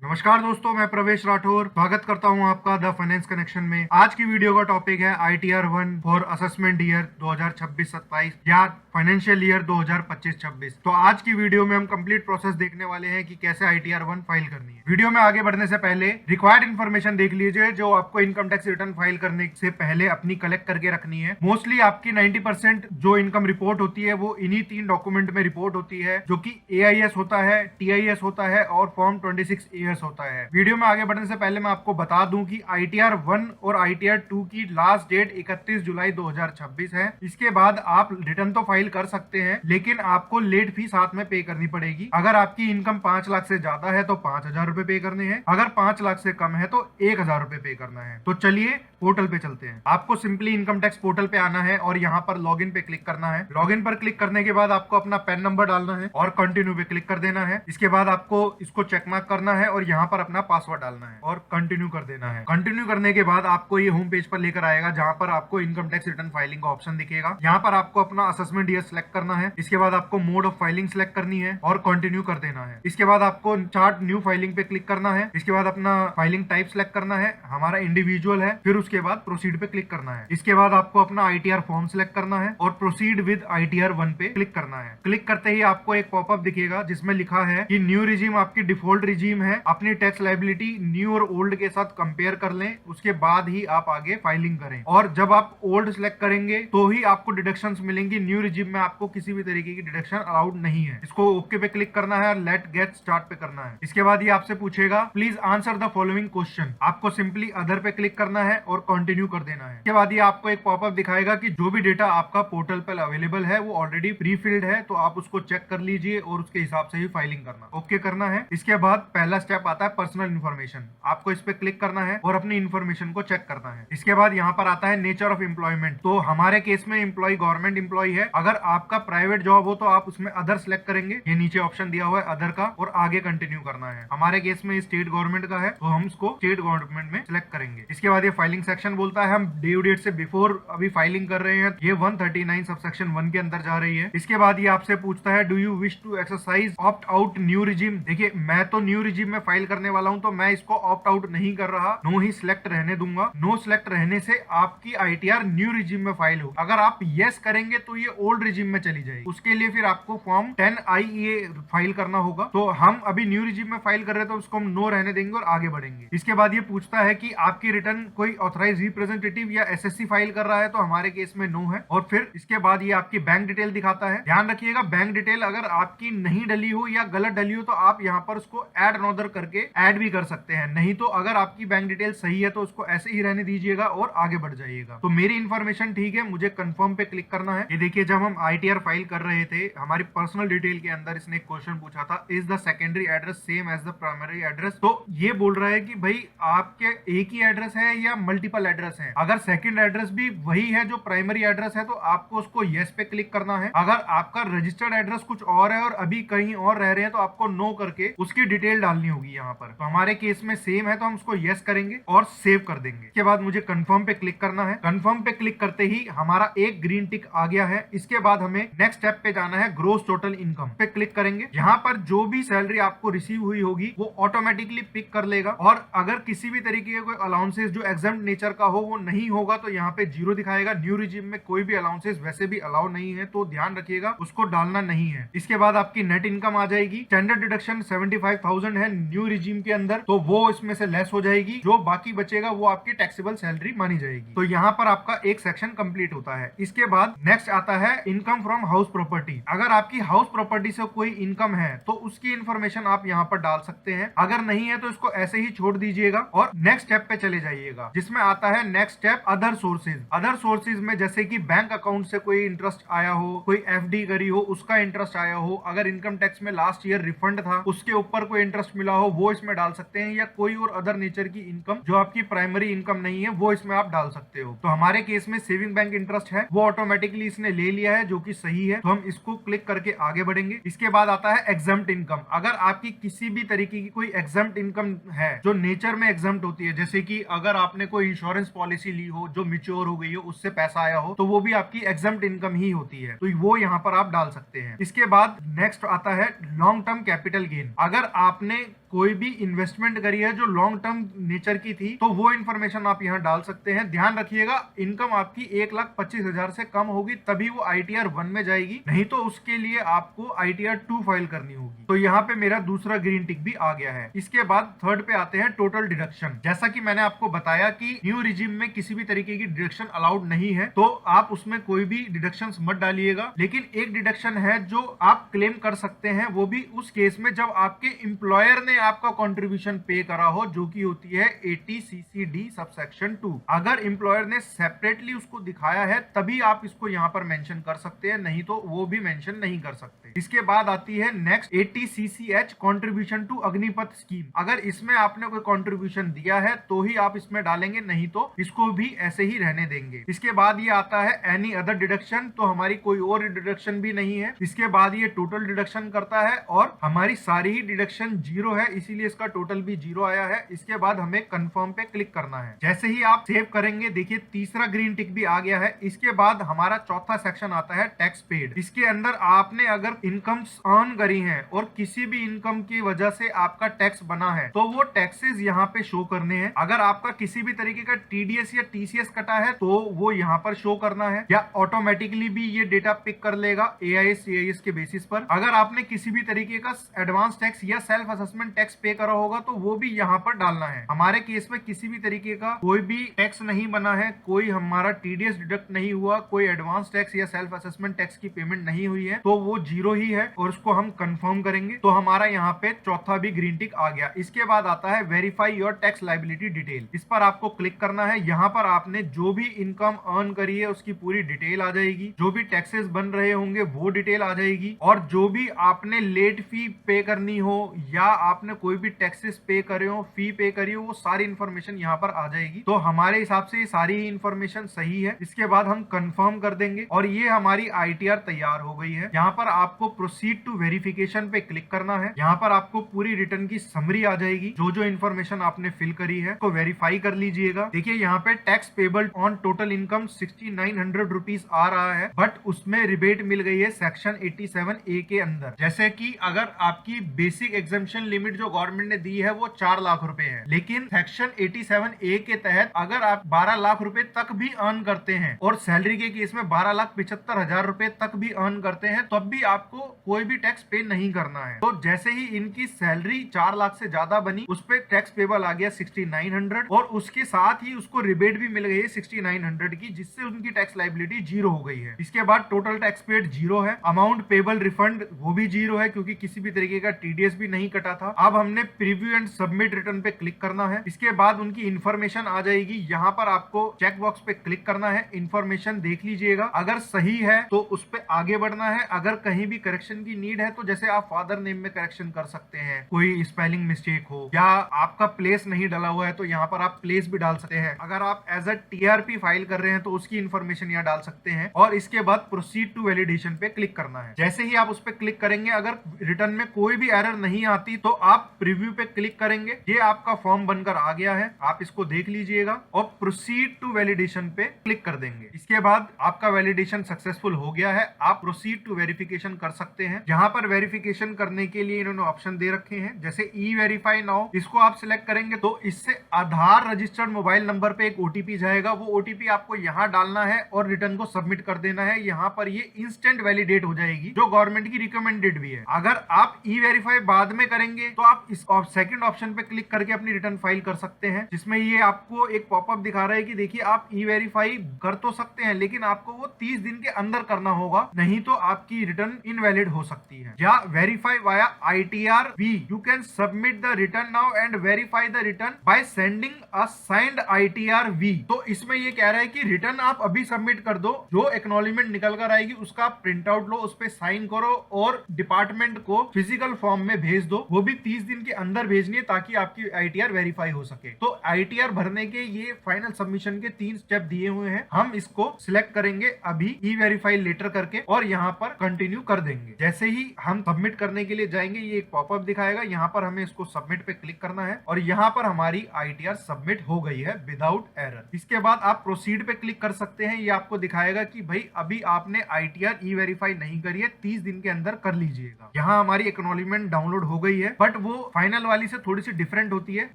नमस्कार दोस्तों, मैं प्रवेश राठौर स्वागत करता हूं आपका द फाइनेंस कनेक्शन में। आज की वीडियो का टॉपिक है ITR-1 फॉर असेसमेंट ईयर 2026-27 या फाइनेंशियल ईयर 2025-26। तो आज की वीडियो में हम कंप्लीट प्रोसेस देखने वाले हैं कि कैसे ITR-1 फाइल करनी है। वीडियो में आगे बढ़ने से पहले रिक्वायर्ड इन्फॉर्मेशन देख लीजिए जो आपको इनकम टैक्स रिटर्न फाइल करने से पहले अपनी कलेक्ट करके रखनी है। मोस्टली आपकी 90% जो इनकम रिपोर्ट होती है वो इन्हीं 3 डॉक्यूमेंट में रिपोर्ट होती है, जो कि AIS होता है, TIS होता है और फॉर्म 26 होता है। वीडियो में आगे बढ़ने से पहले मैं आपको बता दूं कि ITR-1 और ITR-2 की लास्ट डेट 31 जुलाई 2026 है। इसके बाद आप रिटर्न तो फाइल कर सकते हैं, लेकिन आपको लेट फी साथ में पे करनी पड़ेगी। अगर आपकी इनकम 5 लाख से ज्यादा है तो 5,000 रुपए पे करने हैं, अगर 5 लाख से कम है तो 1,000 रुपए पे करना है। तो चलिए पोर्टल पे चलते हैं। आपको सिंपली इनकम टैक्स पोर्टल पे आना है और यहाँ पर लॉगिन पे क्लिक करना है। लॉगिन पर क्लिक करने के बाद आपको अपना पैन नंबर डालना है और कंटिन्यू पे क्लिक कर देना है। इसके बाद आपको इसको चेक मार्क करना है और यहाँ पर अपना पासवर्ड डालना है और कंटिन्यू कर देना है। कंटिन्यू करने के बाद आपको ये होम पेज पर लेकर आएगा, जहाँ पर आपको इनकम टैक्स रिटर्न फाइलिंग का ऑप्शन दिखेगा। यहाँ पर आपको अपना असेसमेंट ईयर सिलेक्ट करना है। इसके बाद आपको मोड ऑफ फाइलिंग सिलेक्ट करनी है और कंटिन्यू कर देना है। इसके बाद आपको चार्ट न्यू फाइलिंग पे क्लिक करना है। इसके बाद अपना फाइलिंग टाइप सिलेक्ट करना है, हमारा इंडिविजुअल है। फिर उसके बाद प्रोसीड पे क्लिक करना है। इसके बाद आपको अपना ITR फॉर्म सिलेक्ट करना है और प्रोसीड विद ITR-1 पे क्लिक करना है। क्लिक करते ही आपको एक पॉपअप दिखेगा जिसमें लिखा है कि न्यू रिजीम आपकी डिफॉल्ट रिजीम है, अपनी टैक्स लायबिलिटी न्यू और ओल्ड के साथ कंपेयर कर लें, उसके बाद ही आप आगे फाइलिंग करें। और जब आप ओल्ड सिलेक्ट करेंगे तो ही आपको डिडक्शंस मिलेंगी। न्यू रिजीम में आपको किसी भी तरीके की डिडक्शन अलाउड नहीं है। इसको ओके पे क्लिक करना है और लेट गेट स्टार्ट पे करना है। इसके बाद ये आपसे पूछेगा please answer the following question. आपको सिंपली अदर पे क्लिक करना है और कंटिन्यू कर देना है। इसके बाद ये आपको एक पॉपअप दिखाएगा कि जो भी डेटा आपका पोर्टल पर अवेलेबल है वो ऑलरेडी प्री फिल्ड है, तो आप उसको चेक कर लीजिए और उसके हिसाब से ही फाइलिंग करना। ओके करना है। इसके बाद पहला स्टेप आता है पर्सनल इन्फॉर्मेशन। आपको इस पे क्लिक करना है और अपनी इन्फॉर्मेशन को चेक करना है। इसके बाद यहाँ पर आता है नेचर ऑफ एम्प्लॉयमेंट। तो हमारे केस में एम्प्लॉय गवर्नमेंट एम्प्लॉय है। अगर आपका प्राइवेट जॉब हो तो आप उसमें अदर सेलेक्ट करेंगे, ये नीचे ऑप्शन दिया हुआ है अदर का, और आगे कंटिन्यू करना है। हमारे केस में स्टेट गवर्नमेंट का है तो हम इसको स्टेट गवर्नमेंट में सिलेक्ट करेंगे। इसके बाद ये फाइलिंग सेक्शन बोलता है हम ड्यू डेट से बिफोर अभी फाइलिंग कर रहे हैं, ये 139 सबसेक्शन 1 के अंदर जा रही है। इसके बाद ये आपसे पूछता है do you wish to exercise opt out new regime. देखिए मैं तो न्यू रिजीम में फाइल करने वाला हूं, तो मैं इसको ऑप्ट आउट नहीं कर रहा, नो ही सिलेक्ट रहने दूंगा। नो सिलेक्ट रहने से आपकी ITR न्यू रिजीम में फाइल होगी। अगर आप यस करेंगे तो ये ओल्ड रिजीम में चली जाएगी। उसके लिए फिर आपको फॉर्म 10IE फाइल करना होगा। तो हम अभी न्यू रिजीम में फाइल कर रहे हैं तो उसको हम नो रहने देंगे और आगे बढ़ेंगे। इसके बाद ये पूछता है कि आपकी रिटर्न कोई ऑथराइज रिप्रेजेंटेटिव या SSC फाइल कर रहा है, तो हमारे केस में नो है। और फिर इसके बाद ये आपकी बैंक डिटेल दिखाता है। ध्यान रखिएगा बैंक डिटेल अगर आपकी नहीं डली हो या गलत डली हो तो आप यहाँ पर उसको ऐड अनदर करके ऐड भी कर सकते हैं, नहीं तो अगर आपकी बैंक डिटेल सही है तो उसको ऐसे ही रहने दीजिएगा और आगे बढ़ जाइएगा। तो मेरी इन्फॉर्मेशन ठीक है, मुझे कंफर्म पे क्लिक करना है। ये देखिए जब हम ITR फाइल कर रहे थे हमारी पर्सनल डिटेल के अंदर इसने एक क्वेश्चन पूछा था, is the secondary address same as the primary address. तो ये बोल रहा है कि भाई आपके एक ही एड्रेस है या मल्टीपल एड्रेस है। अगर सेकंड एड्रेस भी वही है जो प्राइमरी एड्रेस है तो आपको उसको यस पे क्लिक करना है। अगर आपका रजिस्टर्ड एड्रेस कुछ और है और अभी कहीं और रह रहे हैं तो आपको नो करके उसकी डिटेल डालनी होगी यहाँ पर। तो हमारे केस में सेम है तो हम उसको यस करेंगे और सेव कर देंगे। इसके बाद मुझे कंफर्म पे क्लिक करना है। कंफर्म पे क्लिक करते ही हमारा एक ग्रीन टिक आ गया है। इसके बाद हमें नेक्स्ट स्टेप पे जाना है, ग्रोस टोटल इनकम पे क्लिक करेंगे। यहाँ पर जो भी सैलरी आपको रिसीव हुई होगी वो ऑटोमेटिकली पिक कर लेगा, और अगर किसी भी तरीके के कोई अलाउंसेस जो एग्जाम नेचर का हो वो नहीं होगा तो यहाँ पे 0 दिखाएगा। न्यू रिजीम में कोई भी अलाउंसेस वैसे भी अलाउ नहीं है, तो ध्यान रखिएगा उसको डालना नहीं है। इसके बाद आपकी नेट इनकम आ जाएगी। स्टैंडर्ड डिडक्शन 75,000 है न्यू रिजीम के अंदर, तो वो इसमें से लेस हो जाएगी। जो बाकी बचेगा वो आपकी टैक्सेबल सैलरी मानी जाएगी। तो यहाँ पर आपका एक सेक्शन कंप्लीट होता है। इसके बाद नेक्स्ट आता है इनकम फ्रॉम हाउस प्रॉपर्टी। अगर आपकी हाउस प्रॉपर्टी से कोई इनकम है तो उसकी इंफॉर्मेशन आप यहाँ पर डाल सकते हैं, अगर नहीं है तो इसको ऐसे ही छोड़ दीजिएगा और नेक्स्ट स्टेप पे चले जाइएगा, जिसमें आता है next step other sources. Other sources में जैसे कि बैंक अकाउंट से कोई इंटरेस्ट आया हो, कोई FD करी हो उसका इंटरेस्ट आया हो, अगर इनकम टैक्स में लास्ट ईयर रिफंड था उसके ऊपर कोई इंटरेस्ट मिला हो वो इसमें डाल सकते हैं, या कोई और अदर नेचर की इनकम जो आपकी प्राइमरी इनकम नहीं है वो इसमें आप डाल सकते हो। तो हमारे केस में सेविंग बैंक इंटरेस्ट है, वो ऑटोमेटिकली इसने ले लिया है जो कि सही है, तो हम इसको क्लिक करके आगे बढ़ेंगे। इसके बाद आता है एग्जम्प्ट इनकम। अगर आपकी किसी भी तरीके की कोई एग्जम्प्ट इनकम है जो नेचर में एग्जम्प्ट होती है, जैसे कि अगर आपने कोई इंश्योरेंस पॉलिसी ली हो जो मैच्योर हो गई हो उससे पैसा आया हो, तो वो भी आपकी एग्जम्प्ट इनकम ही होती है, तो वो यहाँ पर आप डाल सकते हैं। इसके बाद नेक्स्ट आता है लॉन्ग टर्म कैपिटल गेन। अगर आपने कोई भी इन्वेस्टमेंट करी है जो लॉन्ग टर्म नेचर की थी तो वो इन्फॉर्मेशन आप यहाँ डाल सकते हैं। ध्यान रखिएगा इनकम आपकी 1,25,000 से कम होगी तभी वो ITR 1 में जाएगी, नहीं तो उसके लिए आपको ITR 2 फाइल करनी होगी। तो यहाँ पे मेरा दूसरा ग्रीन टिक भी आ गया है। इसके बाद थर्ड पे आते हैं टोटल डिडक्शन। जैसा कि मैंने आपको बताया कि न्यू रिजिम में किसी भी तरीके की डिडक्शन अलाउड नहीं है, तो आप उसमें कोई भी डिडक्शन मत डालिएगा। लेकिन एक डिडक्शन है जो आप क्लेम कर सकते हैं, वो भी उस केस में जब आपके एम्प्लॉयर ने आपका कंट्रीब्यूशन पे करा हो, जो कि होती है 80 CCD सबसेक्शन 2। अगर एम्प्लॉयर ने सेपरेटली उसको दिखाया है तभी आप इसको यहाँ पर मेंशन कर सकते हैं, नहीं तो वो भी मेंशन नहीं कर सकते। इसके बाद आती है next 80 CCH contribution to Agnipath scheme. अगर इसमें आपने कोई कंट्रीब्यूशन दिया है तो ही आप इसमें डालेंगे, नहीं तो इसको भी ऐसे ही रहने देंगे। इसके बाद ये आता है एनी अदर डिडक्शन, तो हमारी कोई और डिडक्शन भी नहीं है। इसके बाद ये टोटल डिडक्शन करता है और हमारी सारी ही डिडक्शन जीरो है, इसीलिए इसका टोटल भी जीरो आया है। इसके बाद हमें कंफर्म पे क्लिक करना है। जैसे ही आप सेव करेंगे देखिए तीसरा ग्रीन टिक भी आ गया है। इसके बाद हमारा चौथा सेक्शन आता है टैक्स पेड। इसके अंदर आपने अगर इनकम अर्न करी है और किसी भी इनकम की वजह से आपका टैक्स बना है तो वो टैक्सेस यहाँ पे शो करने हैं। अगर आपका किसी भी तरीके का TDS या TCS कटा है तो वो यहाँ पर शो करना है, या ऑटोमेटिकली भी ये डेटा पिक कर लेगा AIS CIS के बेसिस पर। अगर आपने किसी भी तरीके का एडवांस टैक्स या सेल्फ असेसमेंट टैक्स पे करा होगा तो वो भी यहाँ पर डालना है। हमारे केस में किसी भी तरीके का कोई भी टैक्स नहीं बना है, कोई हमारा TDS डिडक्ट नहीं हुआ, कोई एडवांस टैक्स या सेल्फ असेसमेंट टैक्स की पेमेंट नहीं हुई है, तो वो जीरो ही है और उसको हम कंफर्म करेंगे। तो हमारा यहाँ पे चौथा भी ग्रीन टिक आ गया। इसके बाद आता है verify your tax liability detail. इस पर आपको क्लिक करना है। यहाँ पर आपने जो भी इनकम अर्न करी है उसकी पूरी डिटेल आ जाएगी, जो भी टैक्सेस बन रहे होंगे वो डिटेल आ जाएगी, और जो भी आपने लेट फी पे करनी हो या आपने कोई भी टैक्सेस पे करे हो, फी पे करी हो, वो सारी इन्फॉर्मेशन यहाँ पर आ जाएगी। तो हमारे हिसाब से ये सारी इन्फॉर्मेशन सही है। इसके बाद हम कंफर्म कर देंगे और ये हमारी ITR तैयार हो गई है। यहाँ पर आपको प्रोसीड टू वेरिफिकेशन पे क्लिक करना है। यहाँ पर आपको पूरी रिटर्न की समरी आ जाएगी, जो जो इन्फॉर्मेशन आपने फिल करी है तो वेरीफाई कर लीजिएगा। देखिए यहाँ पे tax payable on total income 6900 rupees आ रहा है, बट उसमें रिबेट मिल गई है सेक्शन 87A के अंदर। जैसे कि अगर आपकी बेसिक एग्जम्पशन लिमिट जो गवर्नमेंट ने दी है वो 4 लाख रुपए है, लेकिन सेक्शन 87A के तहत अगर आप 12 लाख रुपए तक भी अर्न करते हैं और सैलरी के केस में 12,75,000 रुपए तक भी अर्न करते हैं, तब भी आपको कोई भी टैक्स पे नहीं करना है। तो जैसे ही इनकी सैलरी 4 लाख से ज्यादा बनी, उस पे टैक्स पेबल आ गया 6900 और उसके साथ ही उसको रिबेट भी मिल गई है 6900 की, जिससे उनकी टैक्स लायबिलिटी जीरो हो गई है। इसके बाद टोटल टैक्स पेड जीरो है, अमाउंट पेबल रिफंड वो भी जीरो है क्योंकि किसी भी तरीके का TDS भी नहीं कटा था। अब हमने प्रीव्यू एंड सबमिट रिटर्न पे क्लिक करना है। इसके बाद उनकी इन्फॉर्मेशन आ जाएगी। यहाँ पर आपको चेक बॉक्स पे क्लिक करना है, इन्फॉर्मेशन देख लीजिएगा, अगर सही है तो उस पे आगे बढ़ना है। अगर कहीं भी करेक्शन की नीड है तो जैसे आप फादर नेम में करेक्शन कर सकते हैं, कोई स्पेलिंग मिस्टेक हो या आपका प्लेस नहीं डाला हुआ है तो यहाँ पर आप प्लेस भी डाल सकते हैं। अगर आप एज अ TRP फाइल कर रहे हैं तो उसकी इन्फॉर्मेशन यहाँ डाल सकते हैं और इसके बाद प्रोसीड टू वैलिडेशन पे क्लिक करना है। जैसे ही आप उस पर क्लिक करेंगे, अगर रिटर्न में कोई भी एरर नहीं आती तो आप प्रीव्यू पे क्लिक करेंगे। ये आपका फॉर्म बनकर आ गया है, आप इसको देख लीजिएगा और प्रोसीड टू वैलिडेशन पे क्लिक कर देंगे। इसके बाद आपका वैलिडेशन सक्सेसफुल हो गया है, आप प्रोसीड टू वेरिफिकेशन कर सकते हैं। यहाँ पर वेरिफिकेशन करने के लिए इन्होंने ऑप्शन दे रखे हैं, जैसे E-वेरीफाई नाउ, इसको आप सिलेक्ट करेंगे तो इससे आधार रजिस्टर्ड मोबाइल नंबर पे एक OTP जाएगा। वो OTP आपको यहाँ डालना है और रिटर्न को सबमिट कर देना है। यहाँ पर ये इंस्टेंट वैलिडेट हो जाएगी, जो गवर्नमेंट की रिकमेंडेड भी है। अगर आप E-वेरीफाई बाद में करेंगे तो आप इस सेकंड ऑप्शन पे क्लिक करके अपनी रिटर्न फाइल कर सकते हैं, जिसमें ये आपको एक पॉपअप दिखा रहा है कि देखिए आप E-वेरीफाई कर तो सकते हैं लेकिन आपको वो 30 दिन के अंदर करना होगा, नहीं तो आपकी रिटर्न इनवैलिड हो सकती है। या verify via ITR V, you can submit the return now and verify the return by sending a signed ITR V। तो इसमें ये कह रहा है कि रिटर्न आप अभी सबमिट कर दो, जो एक्नॉलेजमेंट निकल कर आएगी उसका प्रिंट आउट लो, उस पर साइन करो और डिपार्टमेंट को फिजिकल फॉर्म में भेज दो। वो भी 30 दिन के अंदर भेजनी है ताकि आपकी ITR वेरीफाई हो सके। तो ITR भरने के ये फाइनल सबमिशन के 3 स्टेप दिए हुए हैं। हम इसको सिलेक्ट करेंगे अभी E-वेरीफाई लेटर करके और यहाँ पर कंटिन्यू कर देंगे। जैसे ही हम सबमिट करने के लिए जाएंगे ये एक पॉपअप दिखाएगा, यहाँ पर हमें इसको सबमिट पे क्लिक करना है और यहाँ पर हमारी ITR सबमिट हो गई है विदाउट एरर। इसके बाद आप प्रोसीड पे क्लिक कर सकते हैं। ये आपको दिखाएगा कि भाई अभी आपने ITR E-वेरीफाई नहीं करी है, 30 दिन के अंदर कर लीजिएगा। यहाँ हमारी एक्नॉलेजमेंट डाउनलोड हो गई है, बट वो फाइनल वाली से थोड़ी सी डिफरेंट होती है।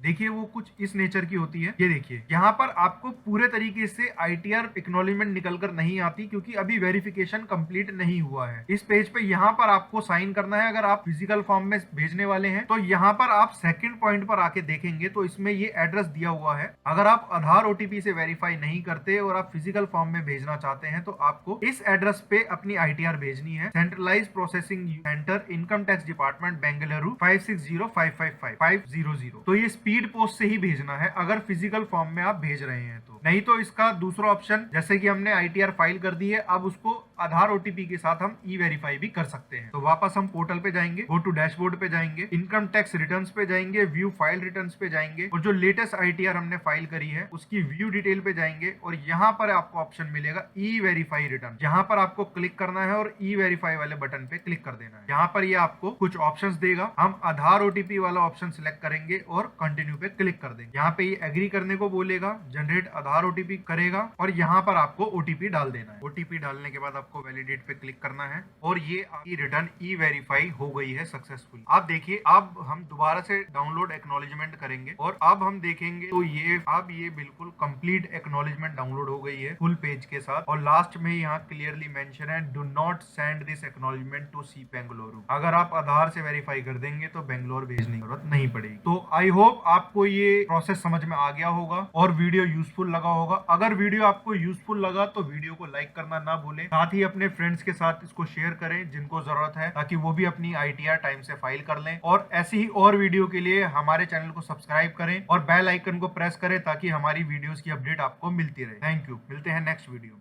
देखिए वो कुछ इस नेचर की होती है। ये देखिए यहाँ पर आपको पूरे तरीके से ITR एक्नॉलेजमेंट निकल कर नहीं आती क्योंकि अभी वेरिफिकेशन कंप्लीट नहीं हुआ है। इस पेज पे यहाँ पर आपको साइन करना है। अगर आप फिजिकल फॉर्म में भेजने वाले हैं तो यहाँ पर आप सेकंड पॉइंट पर आके देखेंगे तो इसमें ये एड्रेस दिया हुआ है। अगर आप आधार OTP से वेरीफाई नहीं करते और आप फिजिकल फॉर्म में भेजना चाहते हैं तो आपको इस एड्रेस पे अपनी ITR भेजनी है। Centralise processing centre, income tax department, Bengaluru 560555 तो ये स्पीड पोस्ट से ही भेजना है अगर फिजिकल फॉर्म में आप भेज रहे हैं तो। नहीं तो इसका दूसरा ऑप्शन, जैसे कि हमने ITR फाइल कर दी है, अब उसको आधार OTP के साथ हम E-वेरीफाई भी कर सकते हैं। तो वापस हम पोर्टल पे जाएंगे, गो टू डैशबोर्ड पे जाएंगे, इनकम टैक्स रिटर्न्स पे जाएंगे, व्यू फाइल रिटर्न्स पे जाएंगे और जो लेटेस्ट ITR हमने फाइल करी है उसकी व्यू डिटेल पे जाएंगे और यहाँ पर आपको ऑप्शन मिलेगा E-वेरीफाई रिटर्न। यहाँ पर आपको क्लिक करना है और E-वेरीफाई वाले बटन पे क्लिक कर देना है। यहाँ पर ये आपको कुछ ऑप्शंस देगा। हम आधार OTP वाला ऑप्शन सिलेक्ट करेंगे और कंटिन्यू पे क्लिक कर देंगे। यहाँ पे ये एग्री करने को बोलेगा, जनरेट आधार OTP करेगा और यहाँ पर आपको OTP डाल देना है। OTP डालने के बाद आपको वैलिडेट पे क्लिक करना है और ये आपकी रिटर्न E-वेरीफाई हो गई है सक्सेसफुल। आप देखिए अब हम दोबारा से डाउनलोड एक्नॉलेजमेंट करेंगे और अब हम देखेंगे तो ये बिल्कुल कंप्लीट एक्नॉलेजमेंट डाउनलोड हो गई है फुल पेज के साथ और लास्ट में यहाँ क्लियरली मेंशन है, do not send this acknowledgement to C Bengaluru. अगर आप आधार से वेरीफाई कर देंगे तो बेंगलोर भेजने की जरूरत नहीं पड़ेगी। तो आई होप आपको ये प्रोसेस समझ में आ गया होगा और वीडियो यूजफुल लगा होगा। अगर वीडियो आपको यूजफुल लगा तो वीडियो को लाइक करना ना भूलें, साथ ही अपने फ्रेंड्स के साथ इसको शेयर करें जिनको जरूरत है, ताकि वो भी अपनी ITR टाइम से फाइल कर लें। और ऐसी ही और वीडियो के लिए हमारे चैनल को सब्सक्राइब करें और बेल आइकन को प्रेस करें ताकि हमारी वीडियोस की अपडेट आपको मिलती रहे। थैंक यू, मिलते हैं नेक्स्ट वीडियो।